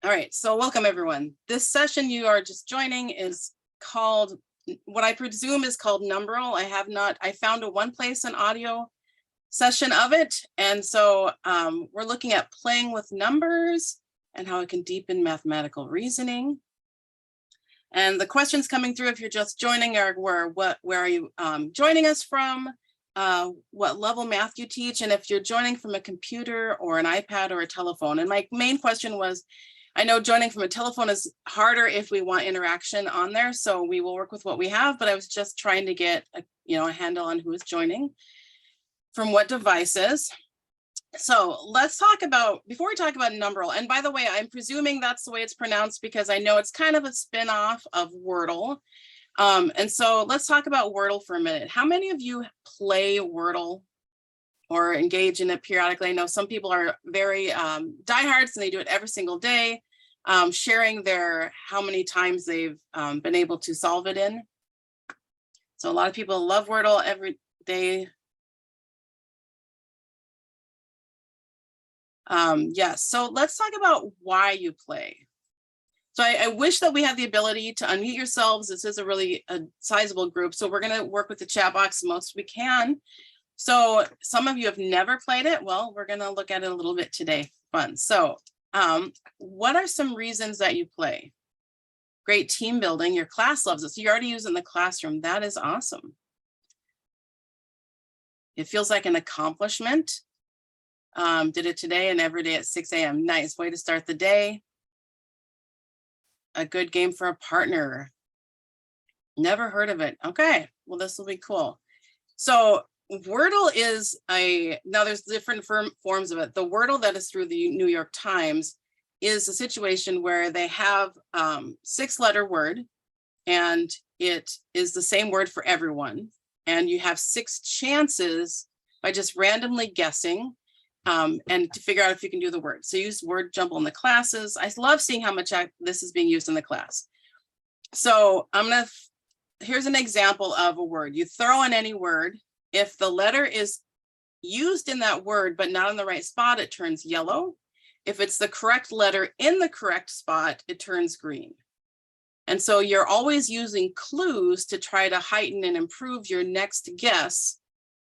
All right, so welcome everyone. This session you are just joining is called, what I presume is called Numberle. I found a one place an audio session of it. And so we're looking at playing with numbers and how it can deepen mathematical reasoning. And the questions coming through, if you're just joining, are where are you joining us from? What level math you teach, and if you're joining from a computer or an iPad or a telephone. And my main question was, I know joining from a telephone is harder if we want interaction on there, so we will work with what we have, but I was just trying to get a handle on who is joining from what devices. So let's talk about, before we talk about Numberle, and by the way, I'm presuming that's the way it's pronounced because I know it's kind of a spin-off of Wordle. And so let's talk about Wordle for a minute. How many of you play Wordle or engage in it periodically? I know some people are very diehards and they do it every single day, sharing how many times they've been able to solve it in. So a lot of people love Wordle every day. Yes, so let's talk about why you play. So I wish that we had the ability to unmute yourselves. This is a sizable group, so we're going to work with the chat box the most we can. So some of you have never played it. Well, we're going to look at it a little bit today. Fun. So what are some reasons that you play? Great team building. Your class loves it. So you're already using the classroom. That is awesome. It feels like an accomplishment. Did it today and every day at 6 a.m. Nice way to start the day. A good game for a partner. Never heard of it. Okay, well, this will be cool. So Wordle is now there's different forms of it. The Wordle that is through the New York Times is a situation where they have 6-letter word, and it is the same word for everyone. And you have 6 chances by just randomly guessing and to figure out if you can do the word. So use word jumble in the classes. I love seeing how much this is being used in the class. So here's an example of a word. You throw in any word. If the letter is used in that word, but not in the right spot, it turns yellow. If it's the correct letter in the correct spot, it turns green. And so you're always using clues to try to heighten and improve your next guess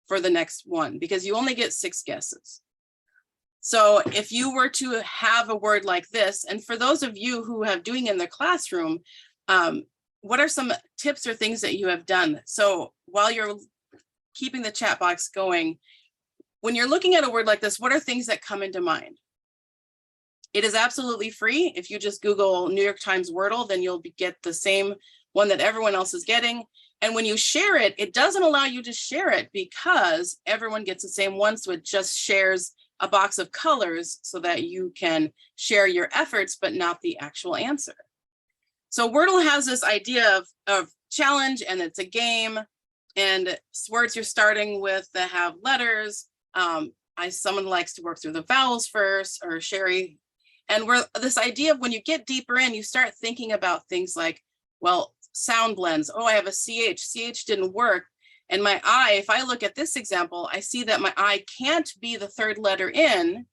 for the next one, because you only get 6 guesses. So if you were to have a word like this, and for those of you who have doing it in their classroom, what are some tips or things that you have done? So while you're keeping the chat box going, when you're looking at a word like this, what are things that come into mind? It is absolutely free. If you just Google New York Times Wordle, then you'll get the same one that everyone else is getting. And when you share it, it doesn't allow you to share it because everyone gets the same one. So it just shares a box of colors so that you can share your efforts, but not the actual answer. So Wordle has this idea of challenge, and it's a game, and words you're starting with that have letters. Someone likes to work through the vowels first, or Sherry. And this idea of when you get deeper in, you start thinking about things like, well, sound blends. Oh, I have a CH. CH didn't work. And my I, if I look at this example, I see that my I can't be the 3rd letter in,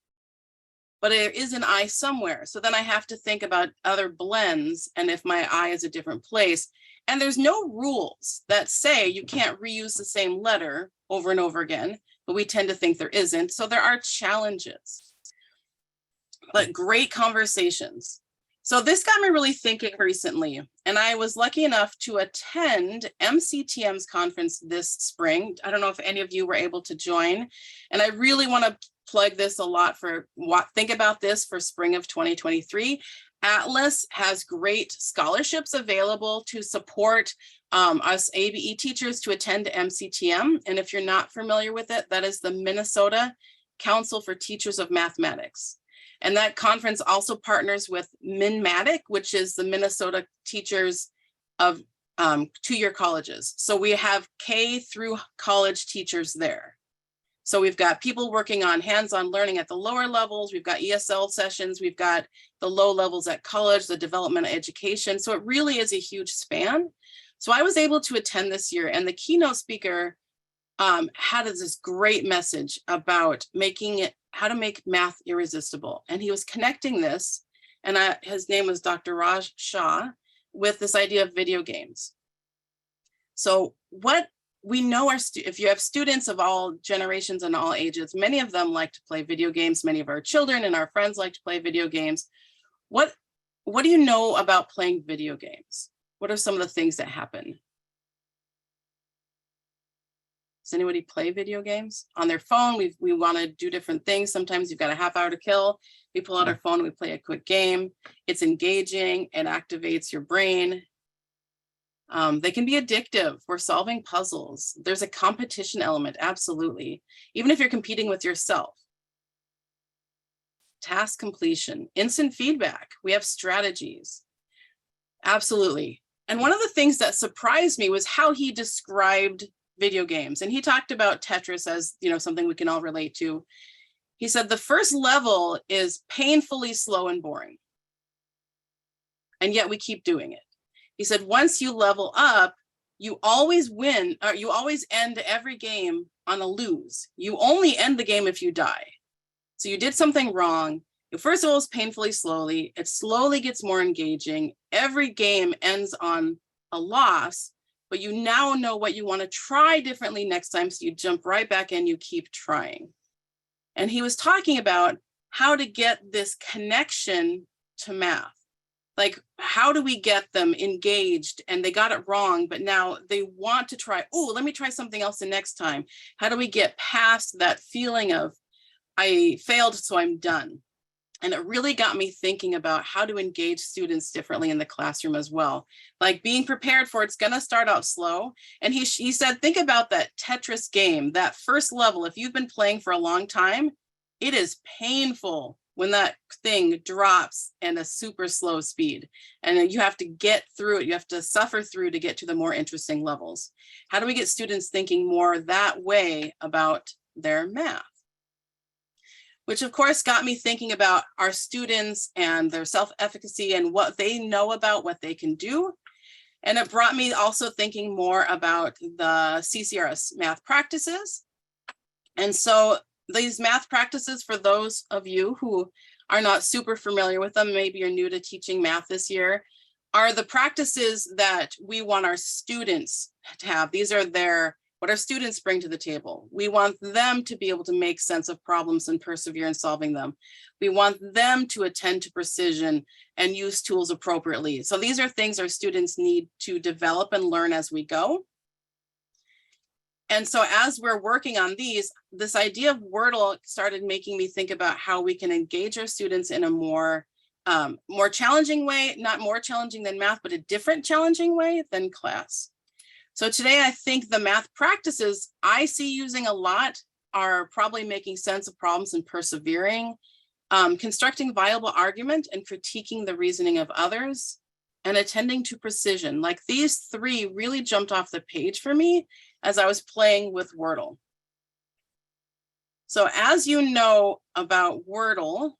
but there is an I somewhere. So then I have to think about other blends and if my I is a different place. And there's no rules that say you can't reuse the same letter over and over again, but we tend to think there isn't. So there are challenges, but great conversations. So this got me really thinking recently, and I was lucky enough to attend MCTM's conference this spring. I don't know if any of you were able to join, and I really want to plug this a lot think about this for spring of 2023. Atlas has great scholarships available to support us ABE teachers to attend MCTM. And if you're not familiar with it, that is the Minnesota Council for Teachers of Mathematics. And that conference also partners with MinMatic, which is the Minnesota Teachers of 2-year colleges. So we have K through college teachers there. So we've got people working on hands-on learning at the lower levels. We've got ESL sessions. We've got the low levels at college, the developmental education. So it really is a huge span. So I was able to attend this year, and the keynote speaker had this great message about how to make math irresistible. And he was connecting this and his name was Dr. Raj Shah, with this idea of video games. So what we know if you have students of all generations and all ages, many of them like to play video games. Many of our children and our friends like to play video games. What do you know about playing video games? What are some of the things that happen? Does anybody play video games on their phone? We want to do different things. Sometimes you've got a half hour to kill. We pull out our phone and we play a quick game. It's engaging. It activates your brain. They can be addictive. We're solving puzzles. There's a competition element, absolutely. Even if you're competing with yourself. Task completion, instant feedback. We have strategies. Absolutely. And one of the things that surprised me was how he described video games. And he talked about Tetris as, something we can all relate to. He said the first level is painfully slow and boring. And yet we keep doing it. He said, once you level up, you always win, or you always end every game on a lose. You only end the game if you die. So you did something wrong. First of all, it's painfully slowly. It slowly gets more engaging. Every game ends on a loss, but you now know what you want to try differently next time. So you jump right back in, you keep trying. And he was talking about how to get this connection to math. Like, how do we get them engaged and they got it wrong, but now they want to try, oh, let me try something else the next time. How do we get past that feeling of, I failed, so I'm done? And it really got me thinking about how to engage students differently in the classroom as well. Like being prepared for it's going to start out slow. And he said, think about that Tetris game, that first level. If you've been playing for a long time, it is painful when that thing drops in a super slow speed. And you have to get through it. You have to suffer through to get to the more interesting levels. How do we get students thinking more that way about their math? Which of course got me thinking about our students and their self-efficacy and what they know about what they can do. And it brought me also thinking more about the CCRS math practices. And so these math practices, for those of you who are not super familiar with them, maybe you're new to teaching math this year, are the practices that we want our students to have. These are what our students bring to the table. We want them to be able to make sense of problems and persevere in solving them. We want them to attend to precision and use tools appropriately. So these are things our students need to develop and learn as we go. And so as we're working on these, this idea of Wordle started making me think about how we can engage our students in a more challenging way, not more challenging than math, but a different challenging way than class. So today, I think the math practices I see using a lot are probably making sense of problems and persevering, constructing viable argument and critiquing the reasoning of others, and attending to precision. Like these three really jumped off the page for me as I was playing with Wordle. So as you know about Wordle,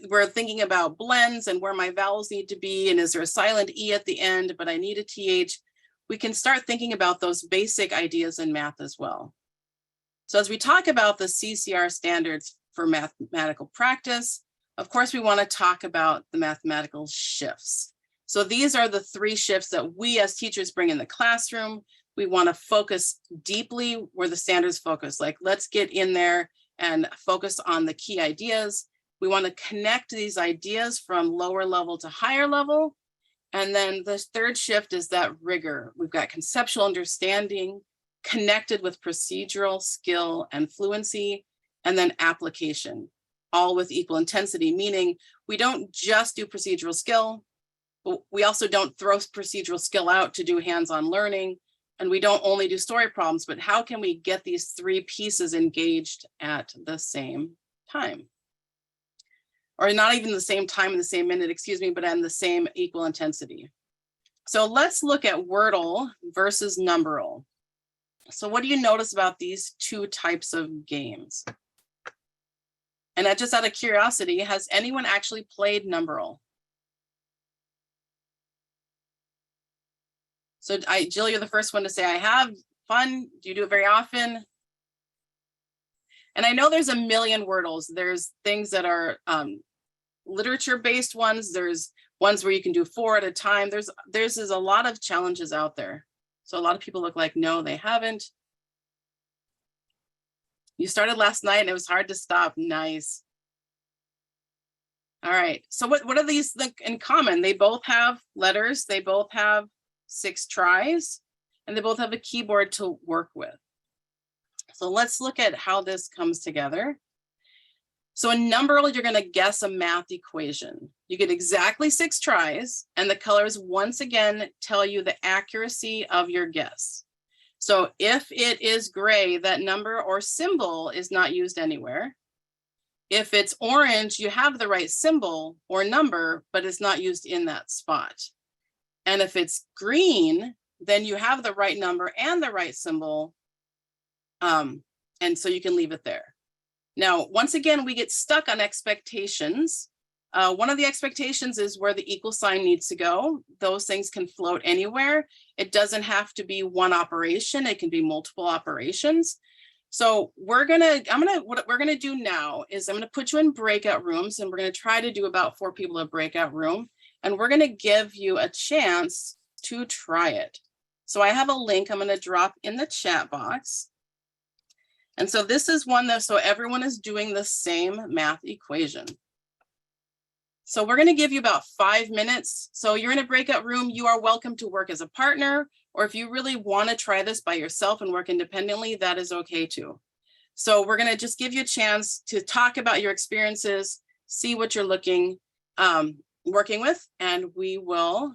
we're thinking about blends and where my vowels need to be, and is there a silent E at the end, but I need a TH. We can start thinking about those basic ideas in math as well. So as we talk about the CCR standards for mathematical practice, of course, we want to talk about the mathematical shifts. So these are the three shifts that we as teachers bring in the classroom. We want to focus deeply where the standards focus, like let's get in there and focus on the key ideas. We want to connect these ideas from lower level to higher level. And then the third shift is that rigor. We've got conceptual understanding connected with procedural skill and fluency, and then application, all with equal intensity, meaning we don't just do procedural skill, but we also don't throw procedural skill out to do hands-on learning. And we don't only do story problems, but how can we get these three pieces engaged at the same time? Or not even the same time in the same minute, but in the same equal intensity. So let's look at Wordle versus Numberle. So what do you notice about these two types of games? And just out of curiosity, has anyone actually played Numberle? So Jill, you're the first one to say, I have. Fun. Do you do it very often? And I know there's a million Wordles. There's things that are literature-based ones. There's ones where you can do 4 at a time. There's a lot of challenges out there. So a lot of people look like, no, they haven't. You started last night and it was hard to stop. Nice. All right. So what are these in common? They both have letters. They both have 6 tries, and they both have a keyboard to work with. So let's look at how this comes together. So in Numberle, you're going to guess a math equation. You get exactly 6 tries, and the colors once again tell you the accuracy of your guess. So if it is gray, that number or symbol is not used anywhere. If it's orange, you have the right symbol or number, but it's not used in that spot. And if it's green, then you have the right number and the right symbol. And so you can leave it there. Now, once again, we get stuck on expectations. One of the expectations is where the equal sign needs to go. Those things can float anywhere. It doesn't have to be one operation. It can be multiple operations. So what we're gonna do now is I'm gonna put you in breakout rooms, and we're gonna try to do about 4 people a breakout room. And we're gonna give you a chance to try it. So I have a link I'm gonna drop in the chat box. And so this is one that, so everyone is doing the same math equation. So we're going to give you about 5 minutes. So you're in a breakout room. You are welcome to work as a partner, or if you really want to try this by yourself and work independently, that is okay too. So we're going to just give you a chance to talk about your experiences, see what you're working with, and we will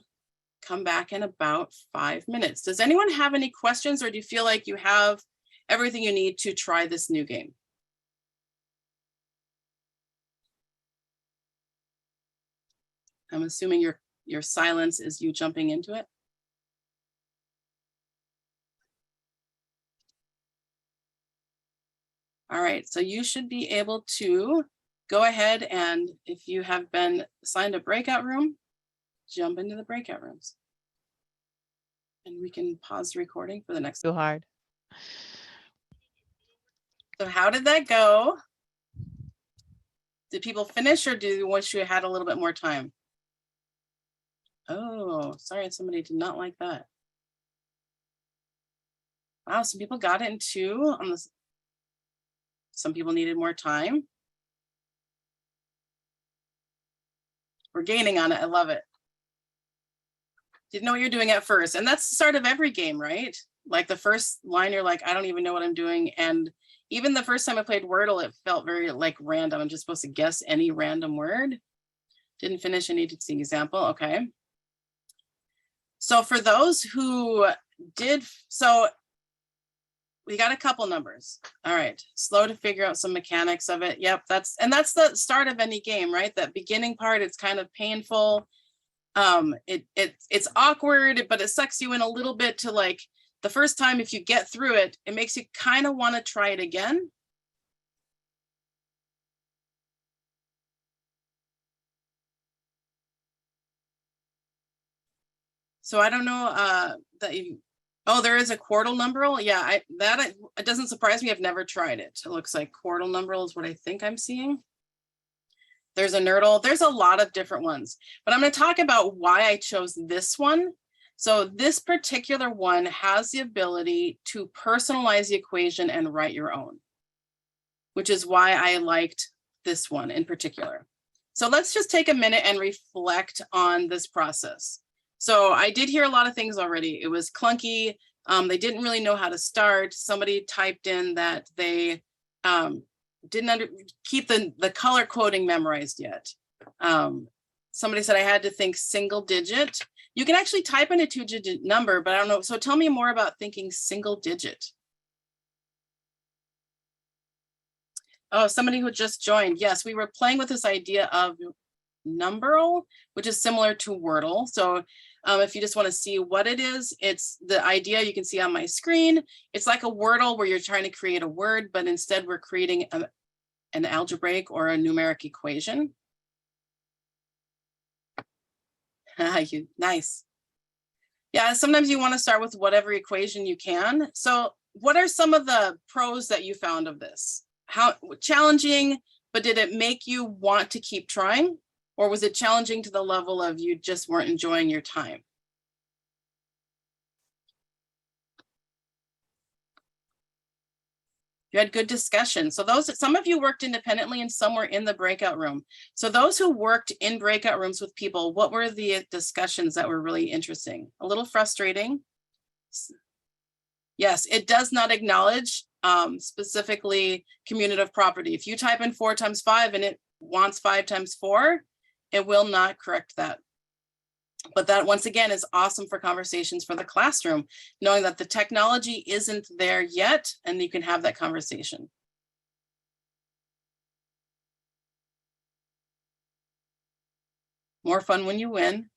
come back in about 5 minutes. Does anyone have any questions, or do you feel like you have everything you need to try this new game? I'm assuming your silence is you jumping into it. All right, so you should be able to go ahead, and if you have been assigned a breakout room, jump into the breakout rooms. And we can pause the recording for the next. Too hard. So how did that go? Did people finish, or do you wish you had a little bit more time? Oh, sorry, somebody did not like that. Wow, some people got it in 2 on this. Some people needed more time. We're gaining on it. I love it. Didn't know what you're doing at first. And that's the start of every game, right? Like the first line, you're like, I don't even know what I'm doing. And even the first time I played Wordle, it felt very like random. I'm just supposed to guess any random word. Didn't finish, I needed to see example. Okay. So for those who did, so we got a couple numbers. All right, slow to figure out some mechanics of it. Yep, that's the start of any game, right? That beginning part, it's kind of painful. It's awkward, but it sucks you in a little bit to like the first time. If you get through it, it makes you kind of want to try it again. So I don't know that you, oh, there is a quartal Numberle. Yeah, it doesn't surprise me. I've never tried it. It looks like quartal Numberle is what I think I'm seeing. There's a Nerdle. There's a lot of different ones, but I'm going to talk about why I chose this one. So this particular one has the ability to personalize the equation and write your own, which is why I liked this one in particular. So let's just take a minute and reflect on this process. So I did hear a lot of things already. It was clunky. They didn't really know how to start. Somebody typed in that they didn't keep the color coding memorized yet. Somebody said I had to think single digit. You can actually type in a 2-digit number, but I don't know. So tell me more about thinking single digit. Oh, somebody who just joined. Yes, we were playing with this idea of Numberle, which is similar to Wordle. So if you just want to see what it is, it's the idea you can see on my screen. It's like a Wordle where you're trying to create a word, but instead we're creating an algebraic or a numeric equation. Nice. Yeah, sometimes you want to start with whatever equation you can. So what are some of the pros that you found of this? How challenging, but did it make you want to keep trying? Or was it challenging to the level of you just weren't enjoying your time? You had good discussion. So some of you worked independently and some were in the breakout room. So those who worked in breakout rooms with people, what were the discussions that were really interesting? A little frustrating. Yes, it does not acknowledge specifically commutative property. If you type in 4 times 5 and it wants 5 times 4, it will not correct that. But that, once again, is awesome for conversations for the classroom, knowing that the technology isn't there yet, and you can have that conversation. More fun when you win.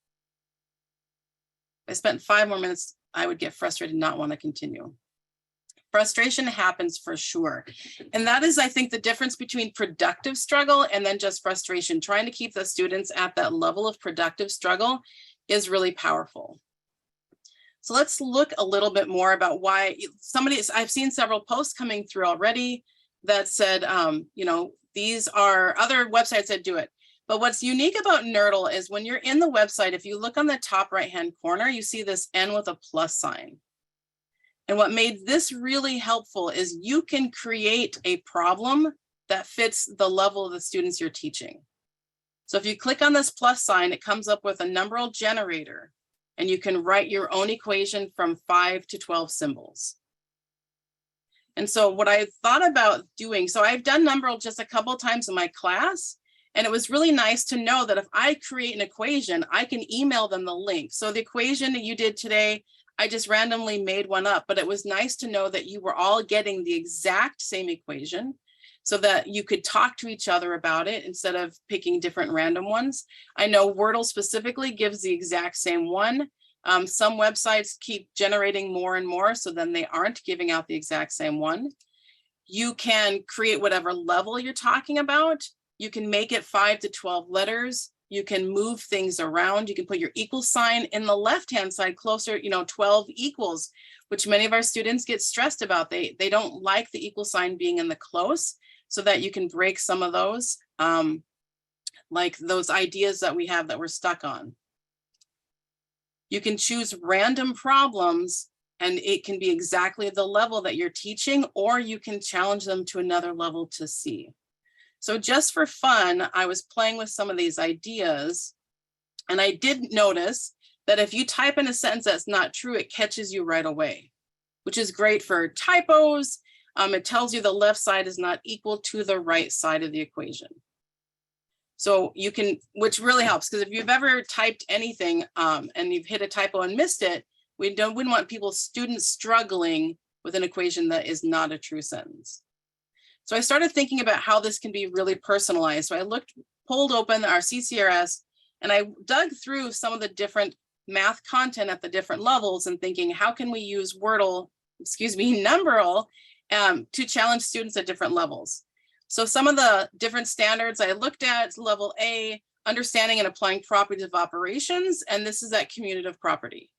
If I spent 5 more minutes, I would get frustrated and not want to continue. Frustration happens for sure. And that is, I think, the difference between productive struggle and then just frustration. Trying to keep the students at that level of productive struggle is really powerful. So let's look a little bit more about why I've seen several posts coming through already that said, you know, these are other websites that do it. But what's unique about Numberle is when you're in the website, if you look on the top right-hand corner, you see this N with a plus sign. And what made this really helpful is you can create a problem that fits the level of the students you're teaching. So if you click on this plus sign, it comes up with a Numberle generator, and you can write your own equation from 5 to 12 symbols. And so what I thought about doing, so I've done Numberle just a couple of times in my class, and it was really nice to know that if I create an equation, I can email them the link. So the equation that you did today, I just randomly made one up, but it was nice to know that you were all getting the exact same equation so that you could talk to each other about it instead of picking different random ones. I know Wordle specifically gives the exact same one. Some websites keep generating more and more, so then they aren't giving out the exact same one. You can create whatever level you're talking about. You can make it 5 to 12 letters. You can move things around. You can put your equal sign in the left-hand side closer, 12 equals, which many of our students get stressed about. They don't like the equal sign being in the close, so that you can break some of those, like those ideas that we have that we're stuck on. You can choose random problems, and it can be exactly the level that you're teaching, or you can challenge them to another level to see. So just for fun, I was playing with some of these ideas, and I did notice that if you type in a sentence that's not true, it catches you right away, which is great for typos. It tells you the left side is not equal to the right side of the equation. So you can, which really helps, because if you've ever typed anything and you've hit a typo and missed it, we wouldn't want students struggling with an equation that is not a true sentence. So I started thinking about how this can be really personalized. So I pulled open our CCRS, and I dug through some of the different math content at the different levels and thinking, how can we use Numberle to challenge students at different levels? So some of the different standards I looked at: level A, understanding and applying properties of operations, and this is at commutative property.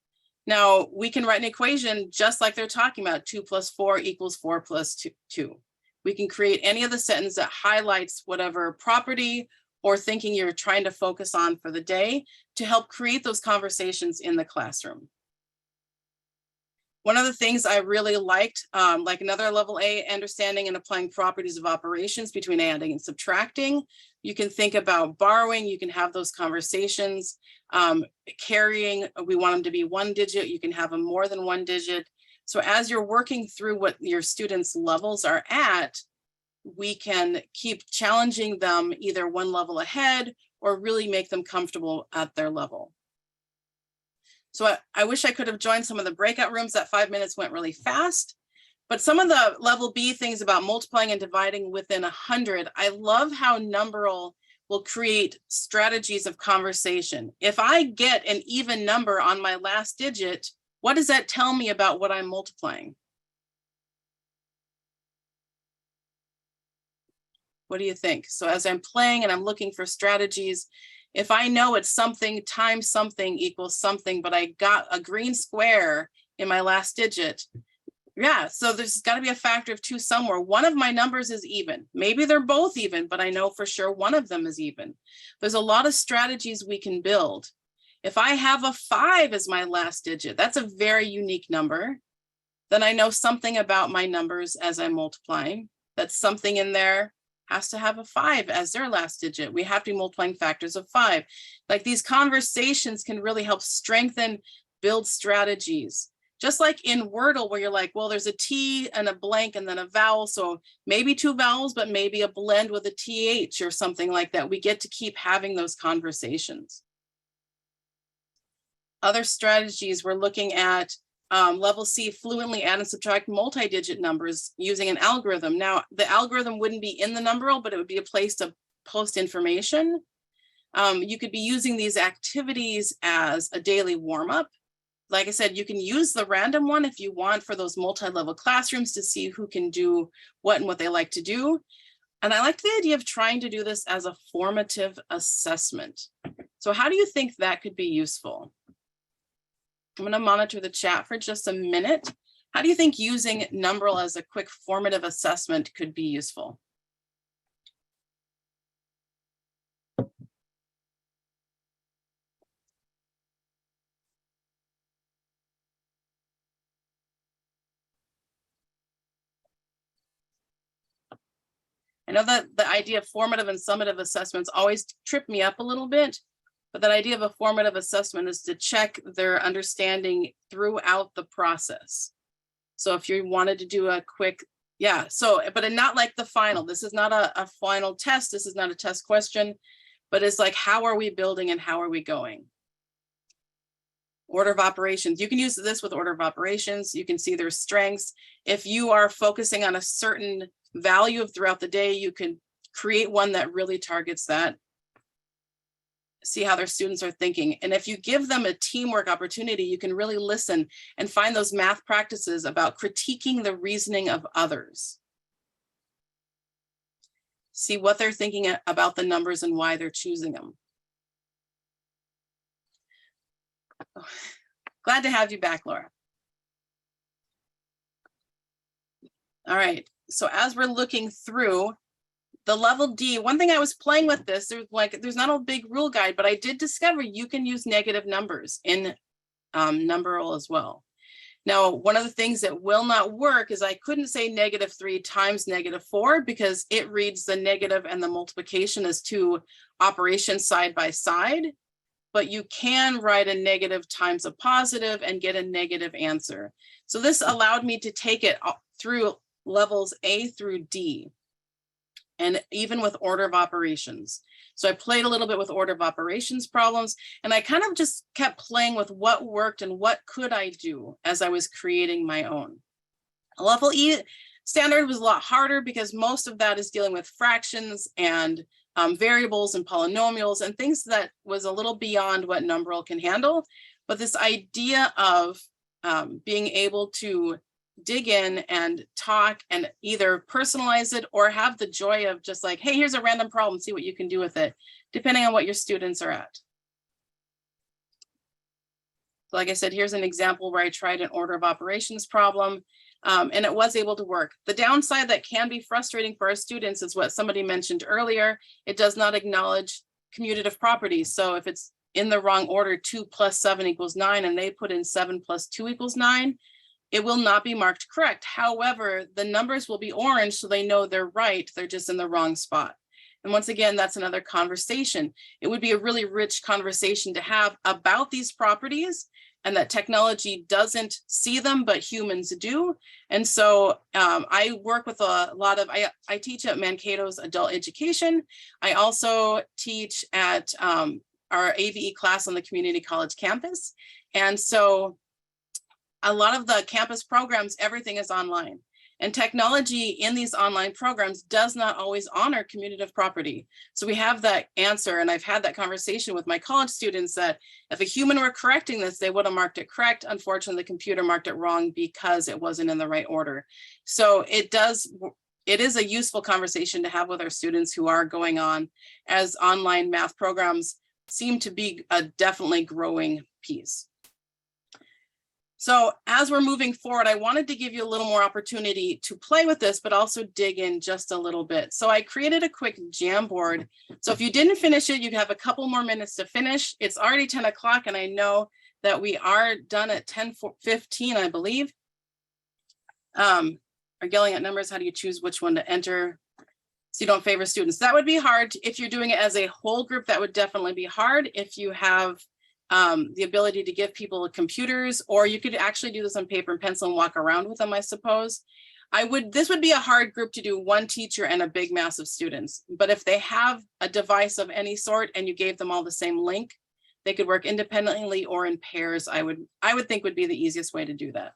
Now we can write an equation just like they're talking about, 2 + 4 = 4 + 2. We can create any of the sentence that highlights whatever property or thinking you're trying to focus on for the day to help create those conversations in the classroom. One of the things I really liked, like another level A, understanding and applying properties of operations between adding and subtracting. You can think about borrowing, you can have those conversations. Carrying, we want them to be 1 digit, you can have them more than 1 digit. So as you're working through what your students' levels are at, we can keep challenging them either one level ahead or really make them comfortable at their level. So I wish I could have joined some of the breakout rooms. That 5 minutes went really fast. But some of the level B things about multiplying and dividing within 100, I love how Numberle will create strategies of conversation. If I get an even number on my last digit, what does that tell me about what I'm multiplying? What do you think? So as I'm playing and I'm looking for strategies, if I know it's something times something equals something, but I got a green square in my last digit, Yeah, so there's got to be a factor of 2 somewhere. One of my numbers is even. Maybe they're both even, but I know for sure one of them is even. There's a lot of strategies we can build. If I have a 5 as my last digit, that's a very unique number. Then I know something about my numbers as I'm multiplying. That something in there has to have a 5 as their last digit. We have to be multiplying factors of 5. Like, these conversations can really help strengthen, build strategies. Just like in Wordle, where you're like, well, there's a T and a blank and then a vowel. So maybe 2 vowels, but maybe a blend with a TH or something like that. We get to keep having those conversations. Other strategies, we're looking at level C, fluently add and subtract multi-digit numbers using an algorithm. Now, the algorithm wouldn't be in the Numberle, but it would be a place to post information. You could be using these activities as a daily warm-up. Like I said, you can use the random one if you want for those multi-level classrooms to see who can do what and what they like to do. And I like the idea of trying to do this as a formative assessment. So how do you think that could be useful? I'm going to monitor the chat for just a minute. How do you think using Numberle as a quick formative assessment could be useful? I know that the idea of formative and summative assessments always trip me up a little bit, but that idea of a formative assessment is to check their understanding throughout the process. So if you wanted to do a quick, yeah, so, but not like the final. This is not a final test. This is not a test question, but it's like, how are we building and how are we going? Order of operations. You can use this with order of operations. You can see their strengths. If you are focusing on a certain value of throughout the day, you can create one that really targets that. See how their students are thinking. And if you give them a teamwork opportunity, you can really listen and find those math practices about critiquing the reasoning of others. See what they're thinking about the numbers and why they're choosing them. Oh, glad to have you back, Laura. All right, so as we're looking through the level D, one thing I was playing with this, there's not a big rule guide, but I did discover you can use negative numbers in Numberle as well. Now, one of the things that will not work is I couldn't say -3 times -4 because it reads the negative and the multiplication as 2 operations side by side, but you can write a negative times a positive and get a negative answer. So this allowed me to take it through levels A through D, and even with order of operations. So I played a little bit with order of operations problems, and I kind of just kept playing with what worked and what could I do as I was creating my own. Level E standard was a lot harder because most of that is dealing with fractions and variables and polynomials and things that was a little beyond what Numberle can handle. But this idea of being able to dig in and talk and either personalize it or have the joy of just like, hey, here's a random problem, see what you can do with it, depending on what your students are at. So like I said, here's an example where I tried an order of operations problem, and it was able to work. The downside that can be frustrating for our students is what somebody mentioned earlier. It does not acknowledge commutative properties. So if it's in the wrong order, 2 + 7 = 9, and they put in 7 + 2 = 9, it will not be marked correct. However, the numbers will be orange, so they know they're right. They're just in the wrong spot. And once again, that's another conversation. It would be a really rich conversation to have about these properties, and that technology doesn't see them, but humans do. And so I work with a lot of, I teach at Mankato's adult education. I also teach at our AVE class on the community college campus. And so a lot of the campus programs, everything is online. And technology in these online programs does not always honor commutative property. So we have that answer, and I've had that conversation with my college students that if a human were correcting this, they would have marked it correct. Unfortunately, the computer marked it wrong because it wasn't in the right order. So it is a useful conversation to have with our students who are going on, as online math programs seem to be a definitely growing piece. So as we're moving forward, I wanted to give you a little more opportunity to play with this, but also dig in just a little bit. So I created a quick Jamboard. So if you didn't finish it, you'd have a couple more minutes to finish. It's already 10 o'clock, and I know that we are done at 10:15, I believe. Are yelling at numbers, how do you choose which one to enter? So you don't favor students. That would be hard. If you're doing it as a whole group, that would definitely be hard. If you have the ability to give people computers, or you could actually do this on paper and pencil and walk around with them, I suppose. This would be a hard group to do, one teacher and a big mass of students. But if they have a device of any sort and you gave them all the same link, they could work independently or in pairs. I would think would be the easiest way to do that.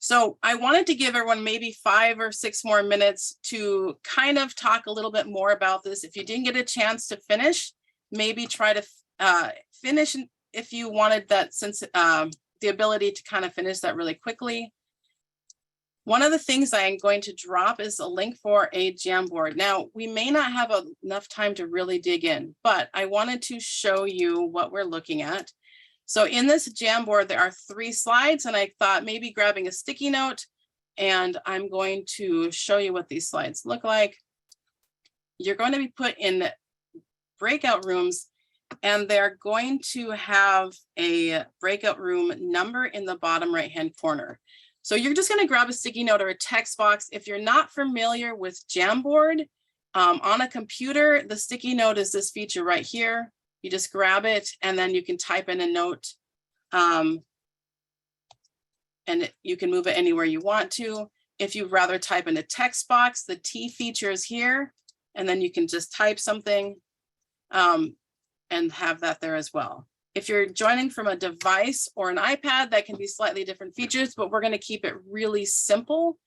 So I wanted to give everyone maybe 5 or 6 more minutes to kind of talk a little bit more about this. If you didn't get a chance to finish, maybe try to finish if you wanted that, since the ability to kind of finish that really quickly. One of the things I am going to drop is a link for a Jamboard. Now, we may not have enough time to really dig in, but I wanted to show you what we're looking at. So in this Jamboard, there are 3 slides, and I thought maybe grabbing a sticky note, and I'm going to show you what these slides look like. You're going to be put in breakout rooms, and they're going to have a breakout room number in the bottom right-hand corner. So you're just going to grab a sticky note or a text box. If you're not familiar with Jamboard, on a computer, the sticky note is this feature right here. You just grab it, and then you can type in a note, and you can move it anywhere you want to. If you'd rather type in a text box, the T feature is here, and then you can just type something and have that there as well. If you're joining from a device or an iPad, that can be slightly different features, but we're going to keep it really simple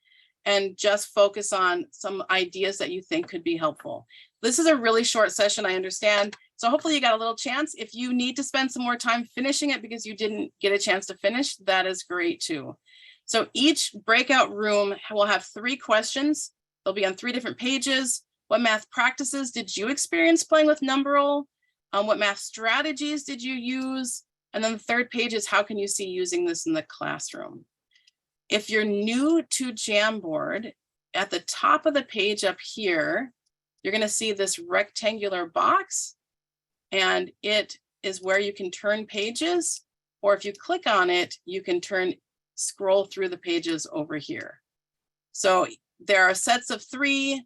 and just focus on some ideas that you think could be helpful. This is a really short session, I understand. So hopefully you got a little chance. If you need to spend some more time finishing it because you didn't get a chance to finish, that is great too. So each breakout room will have 3 questions. They'll be on 3 different pages. What math practices did you experience playing with Numberle? What math strategies did you use? And then the 3rd page is how can you see using this in the classroom? If you're new to Jamboard, at the top of the page up here, you're going to see this rectangular box, and it is where you can turn pages, or if you click on it, you can scroll through the pages over here. So there are sets of 3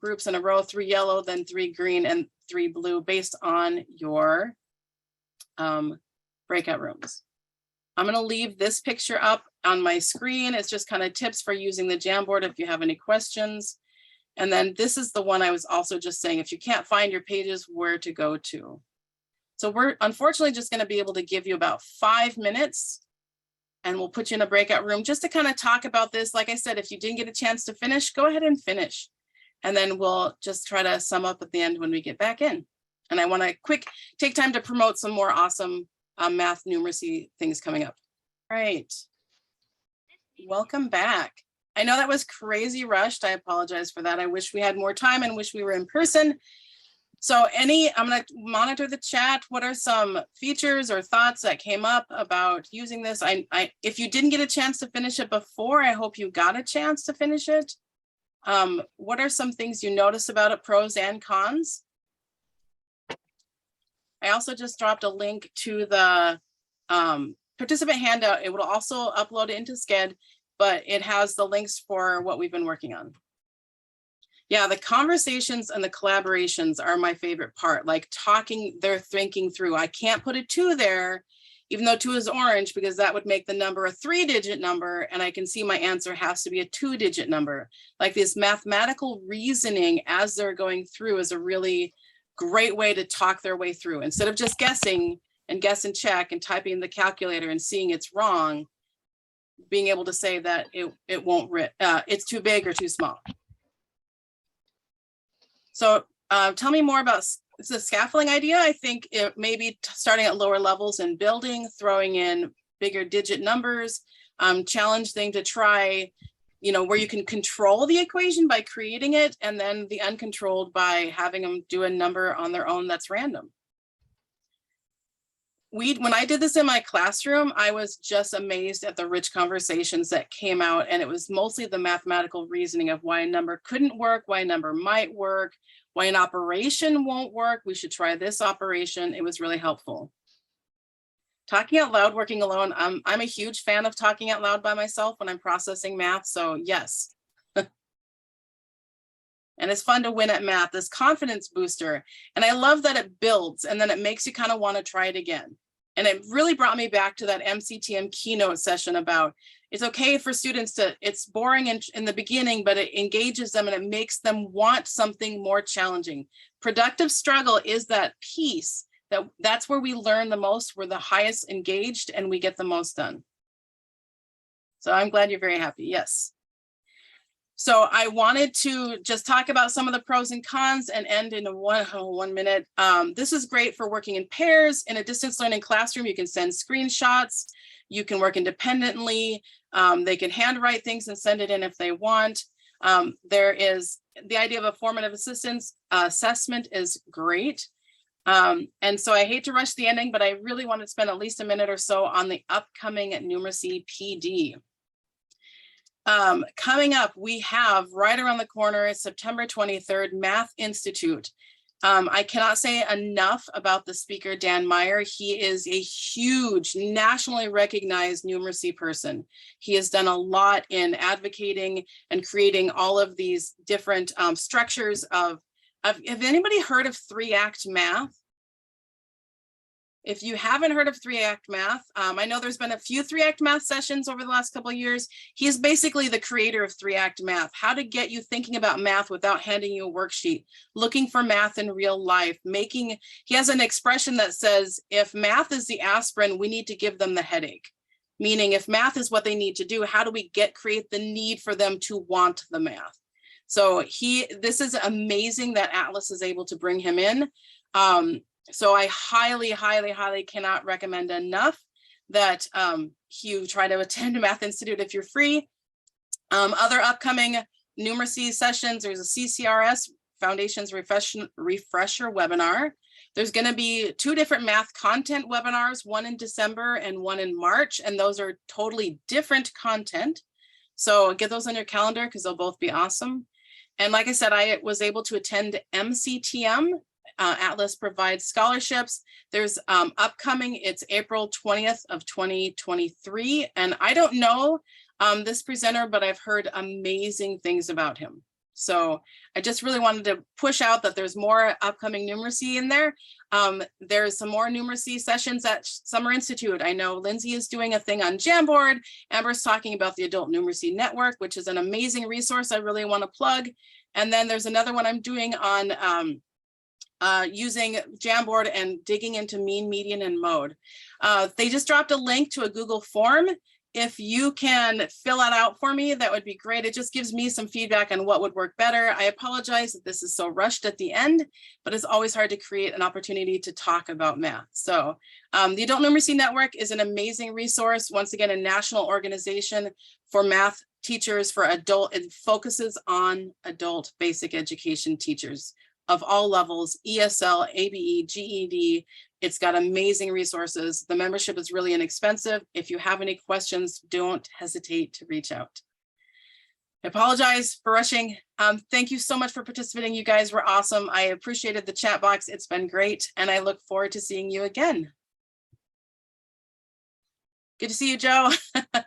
groups in a row, 3 yellow, then 3 green, and 3 blue based on your breakout rooms. I'm going to leave this picture up on my screen. It's just kind of tips for using the Jamboard if you have any questions. And then this is the one I was also just saying, if you can't find your pages, where to go to. So we're unfortunately just going to be able to give you about 5 minutes, and we'll put you in a breakout room just to kind of talk about this. Like I said, if you didn't get a chance to finish, go ahead and finish. And then we'll just try to sum up at the end when we get back in. And I want to take time to promote some more awesome math numeracy things coming up. All right. Welcome back. I know that was crazy rushed. I apologize for that. I wish we had more time and wish we were in person. So I'm going to monitor the chat. What are some features or thoughts that came up about using this? If you didn't get a chance to finish it before, I hope you got a chance to finish it. What are some things you notice about it, pros and cons? I also just dropped a link to the participant handout. It will also upload it into Sched, but it has the links for what we've been working on. Yeah, the conversations and the collaborations are my favorite part, like they're thinking through. I can't put a 2 there, even though 2 is orange, because that would make the number a 3-digit number, and I can see my answer has to be a 2-digit number. Like this mathematical reasoning as they're going through is a really great way to talk their way through. Instead of just guessing and guess and check and typing in the calculator and seeing it's wrong, being able to say that it won't, it's too big or too small. So tell me more about the scaffolding idea. I think it maybe starting at lower levels and building, throwing in bigger digit numbers, challenge them to try, where you can control the equation by creating it, and then the uncontrolled by having them do a number on their own that's random. when I did this in my classroom, I was just amazed at the rich conversations that came out, and it was mostly the mathematical reasoning of why a number couldn't work, why a number might work, why an operation won't work. We should try this operation. It was really helpful. Talking out loud, working alone. I'm a huge fan of talking out loud by myself when I'm processing math. So yes. And it's fun to win at math, this confidence booster. And I love that it builds and then it makes you kind of want to try it again. And it really brought me back to that MCTM keynote session about it's okay for students to, it's boring in the beginning, but it engages them and it makes them want something more challenging. Productive struggle is that piece that's where we learn the most, we're the highest engaged, and we get the most done. So I'm glad you're very happy, yes. So I wanted to just talk about some of the pros and cons and end in a 1 minute. This is great for working in pairs. In a distance learning classroom, you can send screenshots. You can work independently. They can handwrite things and send it in if they want. There is the idea of a formative assistance assessment is great. And so I hate to rush the ending, but I really want to spend at least a minute or so on the upcoming numeracy PD. Coming up, we have right around the corner, September 23rd, Math Institute. I cannot say enough about the speaker, Dan Meyer. He is a huge nationally recognized numeracy person. He has done a lot in advocating and creating all of these different structures of have anybody heard of 3-act math? If you haven't heard of 3-act math, I know there's been a few 3-act math sessions over the last couple of years. He's basically the creator of 3-act math, how to get you thinking about math without handing you a worksheet, looking for math in real life, he has an expression that says, if math is the aspirin, we need to give them the headache. Meaning if math is what they need to do, how do we create the need for them to want the math? So this is amazing that Atlas is able to bring him in. So I highly, highly, highly cannot recommend enough that you try to attend Math Institute if you're free. Other upcoming numeracy sessions, there's a CCRS Foundations Refresher webinar. There's going to be 2 different math content webinars, one in December and one in March, and those are totally different content. So get those on your calendar because they'll both be awesome. And like I said, I was able to attend MCTM. Atlas provides scholarships. There's upcoming, it's April 20th of 2023. And I don't know this presenter, but I've heard amazing things about him. So I just really wanted to push out that there's more upcoming numeracy in there. There's some more numeracy sessions at Summer Institute. I know Lindsay is doing a thing on Jamboard. Amber's talking about the Adult Numeracy Network, which is an amazing resource I really want to plug. And then there's another one I'm doing on using Jamboard and digging into mean, median, and mode. They just dropped a link to a Google form. If you can fill that out for me, that would be great. It just gives me some feedback on what would work better. I apologize that this is so rushed at the end, but it's always hard to create an opportunity to talk about math. So the Adult Numeracy Network is an amazing resource. Once again, a national organization for math teachers for adult. It focuses on adult basic education teachers of all levels, ESL, ABE, GED. It's got amazing resources. The membership is really inexpensive. If you have any questions, don't hesitate to reach out. I apologize for rushing. Thank you so much for participating. You guys were awesome. I appreciated the chat box. It's been great. And I look forward to seeing you again. Good to see you, Joe. I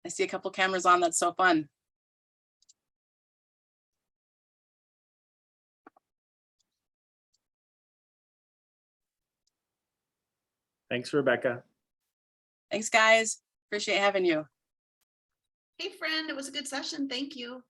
see a couple cameras on. That's so fun. Thanks, Rebecca. Thanks, guys. Appreciate having you. Hey, friend, it was a good session. Thank you.